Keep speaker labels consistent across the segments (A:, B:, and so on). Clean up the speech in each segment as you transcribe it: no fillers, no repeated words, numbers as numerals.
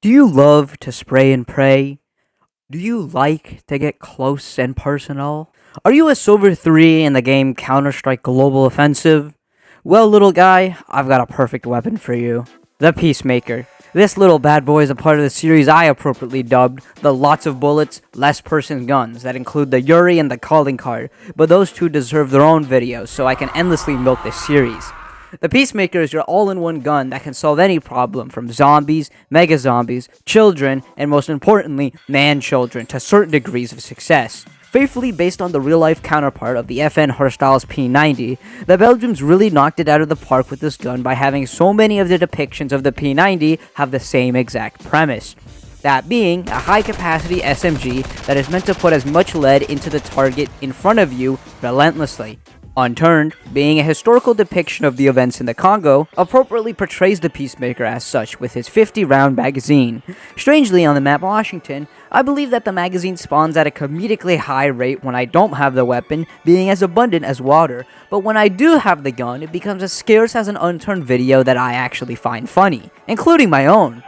A: Do you love to spray and pray? Do you like to get close and personal? Are you a Silver 3 in the game Counter-Strike Global Offensive? Well, little guy, I've got a perfect weapon for you. The Peacemaker. This little bad boy is a part of the series I appropriately dubbed the Lots of Bullets, Less Person Guns that include the Yuri and the Calling Card, but those two deserve their own videos so I can endlessly milk this series. The Peacemaker is your all-in-one gun that can solve any problem from zombies, mega zombies, children, and most importantly, man-children to certain degrees of success. Faithfully based on the real-life counterpart of the FN Hardstyle's P90, the Belgians really knocked it out of the park with this gun by having so many of the depictions of the P90 have the same exact premise. That being a high-capacity SMG that is meant to put as much lead into the target in front of you relentlessly. Unturned, being a historical depiction of the events in the Congo, appropriately portrays the Peacemaker as such with his 50-round magazine. Strangely, on the map Washington, I believe that the magazine spawns at a comedically high rate when I don't have the weapon, being as abundant as water, but when I do have the gun, it becomes as scarce as an Unturned video that I actually find funny, including my own.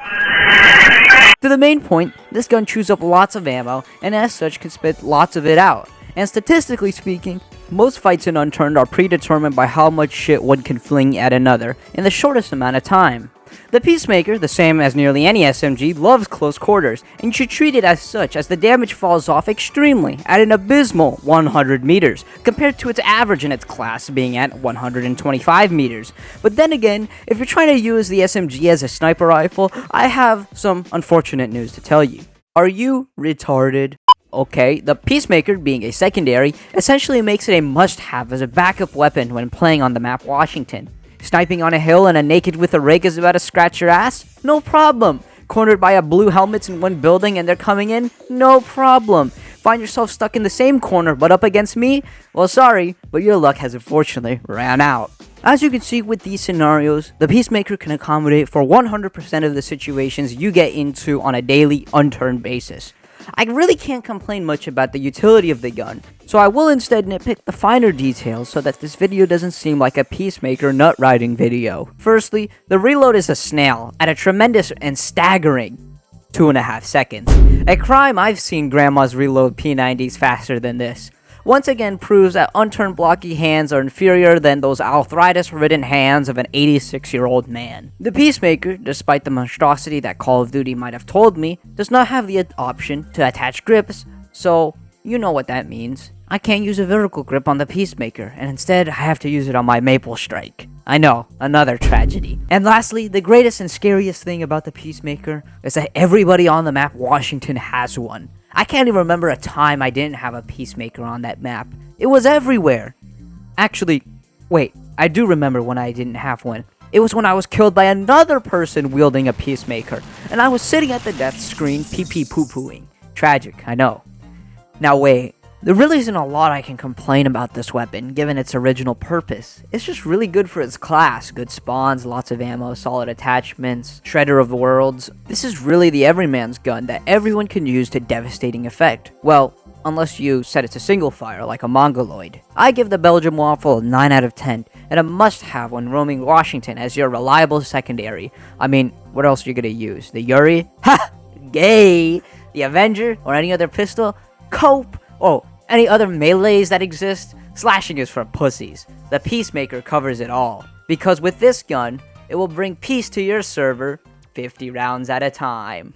A: To the main point, this gun chews up lots of ammo, and as such can spit lots of it out. And statistically speaking, most fights in Unturned are predetermined by how much shit one can fling at another in the shortest amount of time. The Peacemaker, the same as nearly any SMG, loves close quarters, and you should treat it as such as the damage falls off extremely at an abysmal 100 meters, compared to its average in its class being at 125 meters. But then again, if you're trying to use the SMG as a sniper rifle, I have some unfortunate news to tell you. Are you retarded? Okay, the Peacemaker, being a secondary, essentially makes it a must-have as a backup weapon when playing on the map Washington. Sniping on a hill and a naked with a rig is about to scratch your ass? No problem. Cornered by a blue helmets in one building and they're coming in? No problem. Find yourself stuck in the same corner but up against me? Well, sorry, but your luck has unfortunately ran out. As you can see with these scenarios, the Peacemaker can accommodate for 100% of the situations you get into on a daily Unturned basis. I really can't complain much about the utility of the gun, so I will instead nitpick the finer details so that this video doesn't seem like a Peacemaker nut riding video. Firstly, the reload is a snail at a tremendous and staggering 2.5 seconds. A crime I've seen grandmas reload P90s faster than this. Once again proves that Unturned blocky hands are inferior than those arthritis-ridden hands of an 86-year-old man. The Peacemaker, despite the monstrosity that Call of Duty might have told me, does not have the option to attach grips, so you know what that means. I can't use a vertical grip on the Peacemaker, and instead I have to use it on my Maple Strike. I know, another tragedy. And lastly, the greatest and scariest thing about the Peacemaker is that everybody on the map Washington has one. I can't even remember a time I didn't have a Peacemaker on that map. It was everywhere. Actually, wait, I do remember when I didn't have one. It was when I was killed by another person wielding a Peacemaker, and I was sitting at the death screen pee-pee-poo-pooing. Tragic, I know. Now wait, there really isn't a lot I can complain about this weapon, given its original purpose. It's just really good for its class. Good spawns, lots of ammo, solid attachments, shredder of worlds. This is really the everyman's gun that everyone can use to devastating effect. Well, unless you set it to single fire like a Mongoloid. I give the Belgian Waffle a 9 out of 10, and a must-have when roaming Washington as your reliable secondary. I mean, what else are you gonna use? The Yuri? Ha! Gay! The Avenger? Or any other pistol? Cope! Oh, any other melees that exist? Slashing is for pussies. The Peacemaker covers it all. Because with this gun, it will bring peace to your server 50 rounds at a time.